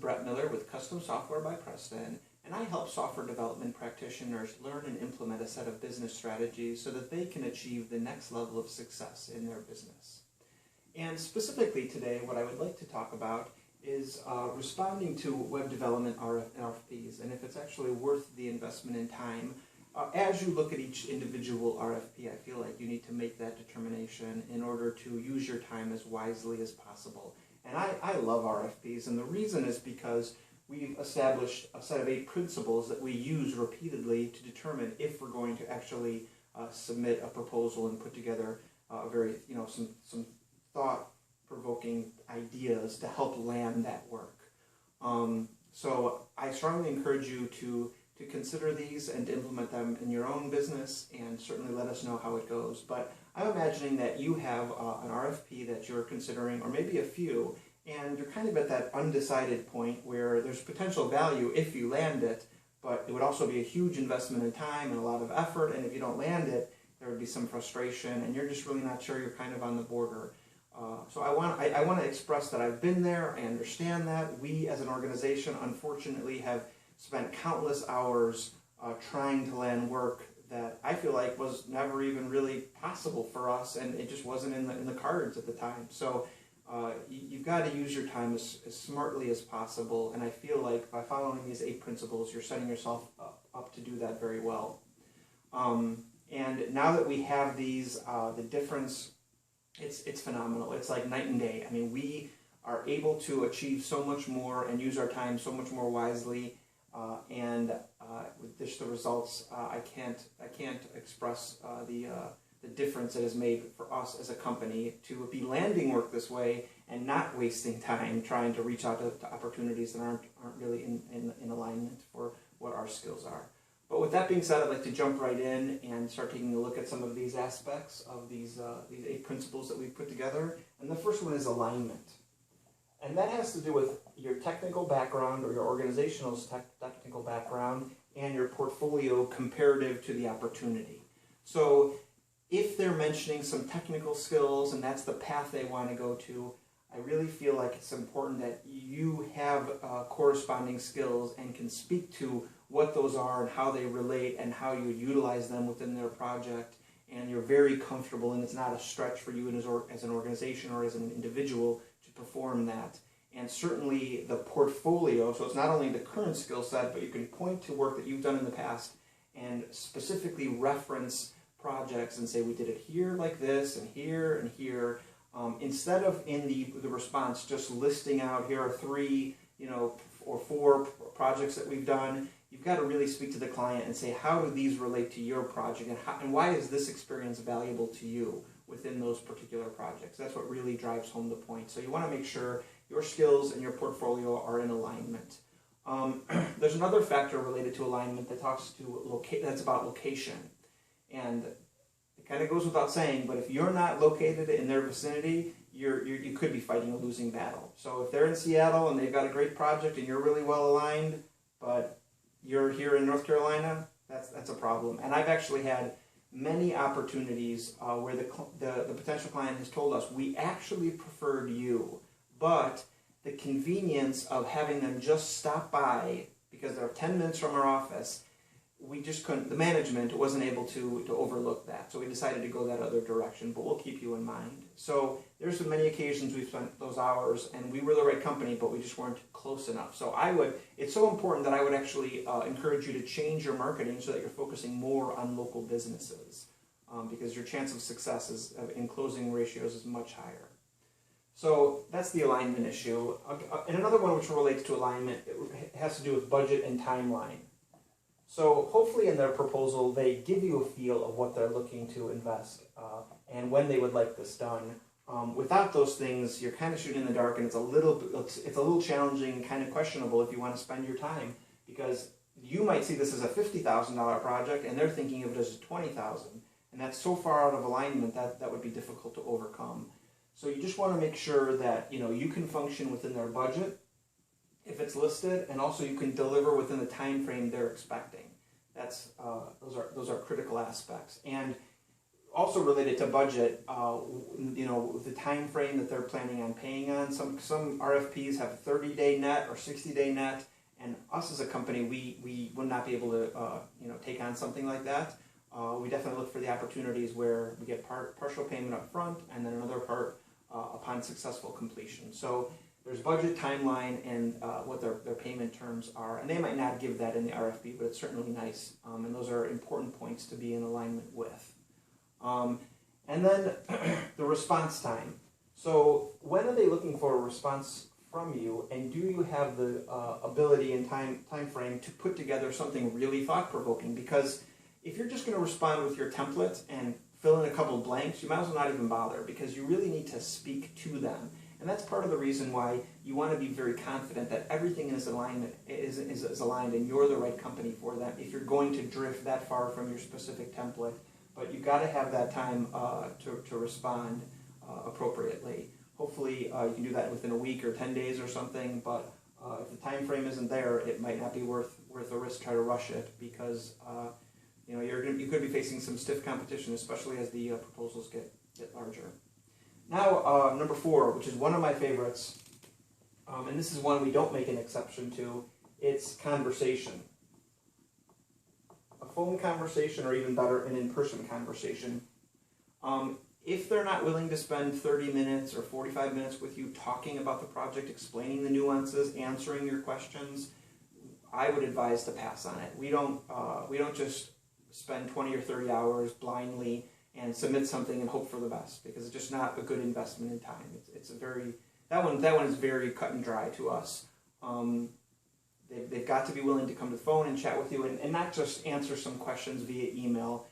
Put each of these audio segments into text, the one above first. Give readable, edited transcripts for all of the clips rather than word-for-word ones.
Brett Miller with Custom Software by Preston, and I help software development practitioners learn and implement a set of business strategies so that they can achieve the next level of success in their business. And specifically today, what I would like to talk about is responding to web development RFPs, and if it's actually worth the investment in time. As you look at each individual RFP, I feel like you need to make that determination in order to use your time as wisely as possible. And I love RFPs, and the reason is because we've established a set of 8 principles that we use repeatedly to determine if we're going to actually submit a proposal and put together a very, some thought-provoking ideas to help land that work. So I strongly encourage you to consider these and to implement them in your own business, and certainly let us know how it goes. But I'm imagining that you have an RFP that you're considering, or maybe a few, and you're kind of at that undecided point where there's potential value if you land it, but it would also be a huge investment in time and a lot of effort, and if you don't land it, there would be some frustration, and you're just really not sure, you're kind of on the border. So I want to express that I've been there, I understand that. We as an organization, unfortunately, have spent countless hours trying to land work that I feel like was never even really possible for us, and it just wasn't in the cards at the time. So you've got to use your time as smartly as possible, and I feel like by following these 8 principles, you're setting yourself up to do that very well. And now that we have these, the difference, it's phenomenal. It's like night and day. I mean, we are able to achieve so much more and use our time so much more wisely. With just the results, I can't express the difference it has made for us as a company to be landing work this way and not wasting time trying to reach out to opportunities that aren't really in alignment for what our skills are. But with that being said, I'd like to jump right in and start taking a look at some of these aspects of these 8 principles that we've put together. And the first one is alignment. And that has to do with your technical background or your organizational technical background and your portfolio comparative to the opportunity. So if they're mentioning some technical skills and that's the path they want to go to, I really feel like it's important that you have corresponding skills and can speak to what those are and how they relate and how you would utilize them within their project, and you're very comfortable and it's not a stretch for you as an organization or as an individual perform that. And certainly the portfolio, so it's not only the current skill set, but you can point to work that you've done in the past and specifically reference projects and say we did it here like this and here, instead of in the response just listing out here are 3 or 4 projects that we've done. You've got to really speak to the client and say, how do these relate to your project, and why is this experience valuable to you within those particular projects? That's what really drives home the point. So you want to make sure your skills and your portfolio are in alignment. There's another factor related to alignment that that's about location. And it kind of goes without saying, but if you're not located in their vicinity, you could be fighting a losing battle. So if they're in Seattle and they've got a great project and you're really well aligned, but you're here in North Carolina, that's a problem. And I've actually had many opportunities where the potential client has told us, we actually preferred you, but the convenience of having them just stop by because they're 10 minutes from our office, we just couldn't, the management wasn't able to overlook that. So we decided to go that other direction, but we'll keep you in mind. So there's been many occasions we've spent those hours and we were the right company, but we just weren't close enough. So it's so important that I would actually encourage you to change your marketing so that you're focusing more on local businesses, because your chance of success in closing ratios is much higher. So that's the alignment issue. And another one which relates to alignment, it has to do with budget and timeline. So hopefully in their proposal, they give you a feel of what they're looking to invest and when they would like this done. Without those things, you're kind of shooting in the dark, and it's a little challenging and kind of questionable if you want to spend your time, because you might see this as a $50,000 project and they're thinking of it as $20,000, and that's so far out of alignment that would be difficult to overcome. So you just want to make sure that you can function within their budget if it's listed, and also you can deliver within the time frame they're expecting. Those are critical aspects. And Also related to budget, the time frame that they're planning on paying on. Some RFPs have a 30-day net or 60-day net, and us as a company, we would not be able to take on something like that. We definitely look for the opportunities where we get partial payment up front and then another part upon successful completion. So there's budget, timeline, and what their payment terms are. And they might not give that in the RFP, but it's certainly nice. And those are important points to be in alignment with. And then the response time. So when are they looking for a response from you, and do you have the ability and time frame to put together something really thought-provoking? Because if you're just going to respond with your template and fill in a couple of blanks, you might as well not even bother, because you really need to speak to them. And that's part of the reason why you want to be very confident that everything is aligned and you're the right company for them if you're going to drift that far from your specific template. But you've got to have that time to respond appropriately. Hopefully you can do that within a week or 10 days or something, but if the time frame isn't there, it might not be worth the risk to try to rush it, because you could be facing some stiff competition, especially as the proposals get larger. Now, number 4, which is one of my favorites, and this is one we don't make an exception to, it's conversation. A phone conversation, or even better, an in-person conversation. If they're not willing to spend 30 minutes or 45 minutes with you talking about the project, explaining the nuances, answering your questions, I would advise to pass on it. We don't just spend 20 or 30 hours blindly and submit something and hope for the best, because it's just not a good investment in time. That one is very cut and dry to us. They've got to be willing to come to the phone and chat with you, and not just answer some questions via email.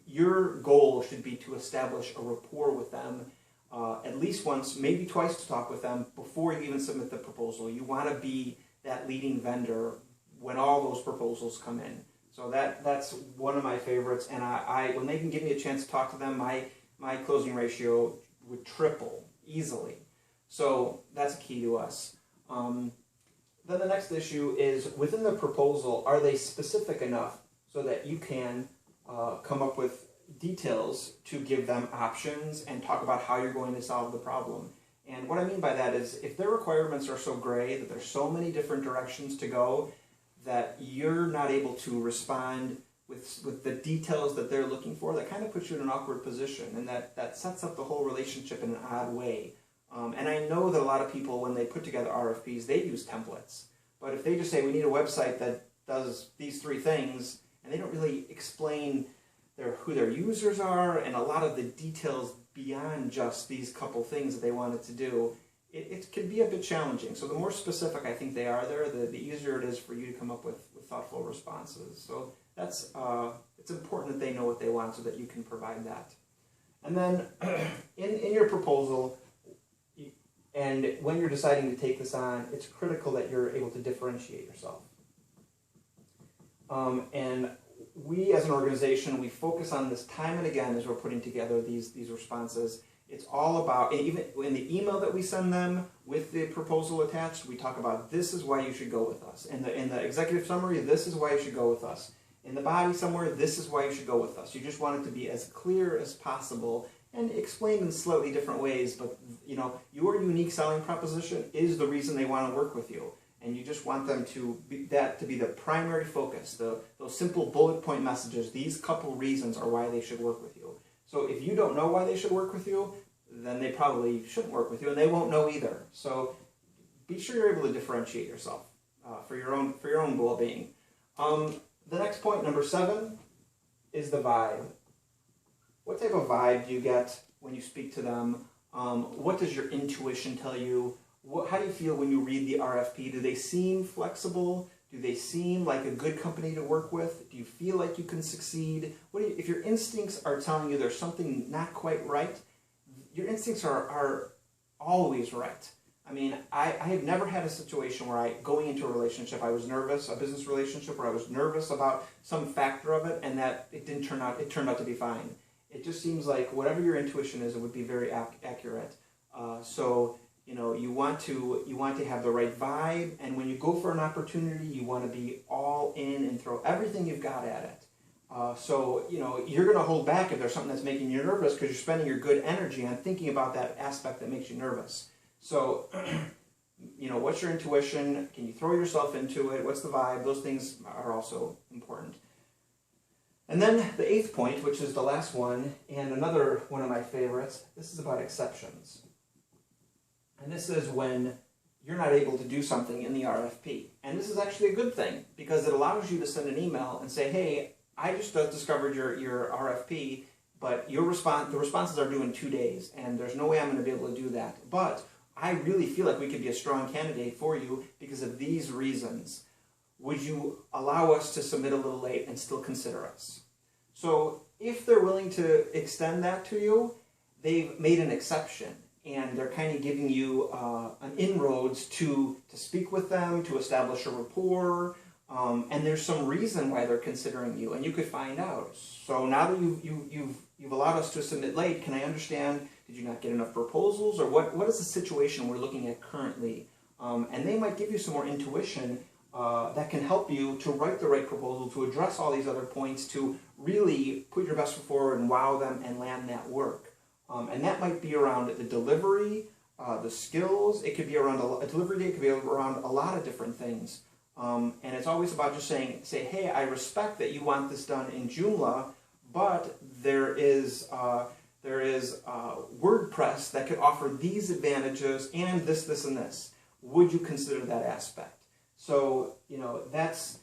Your goal should be to establish a rapport with them at least once, maybe twice, to talk with them before you even submit the proposal. You want to be that leading vendor when all those proposals come in. So that's one of my favorites, and I when they can give me a chance to talk to them, my closing ratio would triple easily. So that's key to us. Then the next issue is, within the proposal, are they specific enough so that you can come up with details to give them options and talk about how you're going to solve the problem? And what I mean by that is, if their requirements are so gray that there's so many different directions to go that you're not able to respond with the details that they're looking for, that kind of puts you in an awkward position, and that sets up the whole relationship in an odd way. And I know that a lot of people, when they put together RFPs, they use templates. But if they just say, we need a website that does these 3 things, and they don't really explain who their users are and a lot of the details beyond just these couple things that they wanted to do, it can be a bit challenging. So the more specific I think they are there, the easier it is for you to come up with thoughtful responses. So that's it's important that they know what they want so that you can provide that. And then in your proposal, and when you're deciding to take this on, it's critical that you're able to differentiate yourself. And we as an organization, we focus on this time and again as we're putting together these responses. It's all about, even in the email that we send them with the proposal attached, we talk about, this is why you should go with us. In the executive summary, this is why you should go with us. In the body somewhere, this is why you should go with us. You just want it to be as clear as possible and explained in slightly different ways, but your unique selling proposition is the reason they want to work with you. And you just want them to be the primary focus, those simple bullet point messages. These couple reasons are why they should work with you. So if you don't know why they should work with you, then they probably shouldn't work with you, and they won't know either. So be sure you're able to differentiate yourself for your own well-being. The next point, number 7, is the vibe. What type of vibe do you get when you speak to them? What does your intuition tell you? How do you feel when you read the RFP? Do they seem flexible? Do they seem like a good company to work with? Do you feel like you can succeed? If your instincts are telling you there's something not quite right, your instincts are always right. I mean, I have never had a situation where going into a relationship, I was nervous, a business relationship where I was nervous about some factor of it, and that it turned out to be fine. It just seems like whatever your intuition is, it would be very accurate. So you want to have the right vibe, and when you go for an opportunity, you want to be all in and throw everything you've got at it. So, you're going to hold back if there's something that's making you nervous because you're spending your good energy on thinking about that aspect that makes you nervous. So, what's your intuition? Can you throw yourself into it? What's the vibe? Those things are also important. And then the 8th point, which is the last one, and another one of my favorites, this is about exceptions. And this is when you're not able to do something in the RFP. And this is actually a good thing because it allows you to send an email and say, hey, I just discovered your RFP, but the responses are due in 2 days, and there's no way I'm going to be able to do that. But I really feel like we could be a strong candidate for you because of these reasons. Would you allow us to submit a little late and still consider us? So if they're willing to extend that to you, they've made an exception, and they're kind of giving you an inroads to speak with them, to establish a rapport, and there's some reason why they're considering you, and you could find out. So now that you've allowed us to submit late, can I understand, did you not get enough proposals, or what is the situation we're looking at currently? And they might give you some more intuition that can help you to write the right proposal, to address all these other points, to really put your best foot forward and wow them and land that work. And that might be around the delivery, the skills. It could be around a delivery date. It could be around a lot of different things. And it's always about just say, hey, I respect that you want this done in Joomla, but there is WordPress that could offer these advantages and this, and this. Would you consider that aspect? So, that's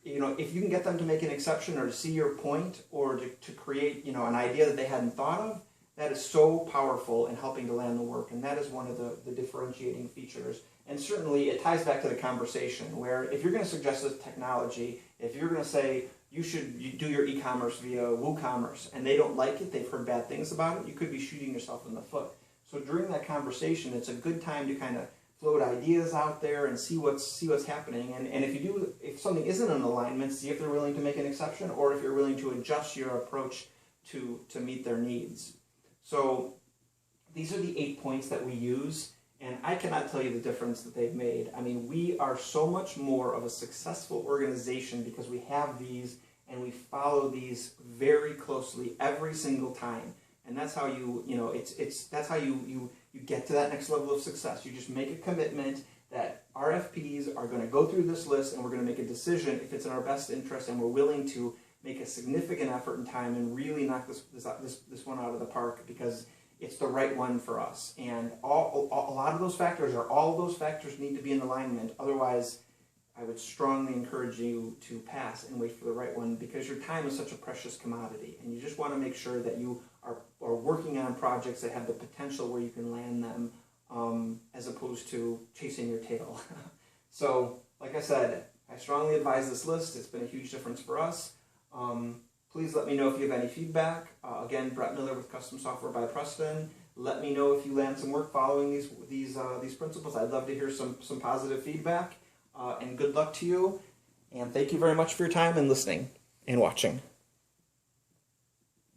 if you can get them to make an exception or to see your point or to create, an idea that they hadn't thought of, that is so powerful in helping to land the work. And that is one of the differentiating features. And certainly it ties back to the conversation where if you're going to suggest this technology, if you're going to say you should do your e-commerce via WooCommerce and they don't like it, they've heard bad things about it, you could be shooting yourself in the foot. So during that conversation, it's a good time to kind of float ideas out there and see what's happening. And if something isn't in alignment, see if they're willing to make an exception or if you're willing to adjust your approach to meet their needs. So these are the 8 points that we use, and I cannot tell you the difference that they've made. I mean, we are so much more of a successful organization because we have these and we follow these very closely every single time. And that's how that's how you get to that next level of success. You just make a commitment that RFPs are going to go through this list and we're going to make a decision if it's in our best interest, and we're willing to make a significant effort and time and really knock this one out of the park because it's the right one for us. And a lot of those factors, or all of those factors, need to be in alignment. Otherwise, I would strongly encourage you to pass and wait for the right one because your time is such a precious commodity, and you just want to make sure that you are working on projects that have the potential where you can land them as opposed to chasing your tail. So, like I said, I strongly advise this list. It's been a huge difference for us. Please let me know if you have any feedback. Again, Brett Miller with Custom Software by Preston. Let me know if you land some work following these principles. I'd love to hear some positive feedback. And good luck to you. And thank you very much for your time and listening and watching.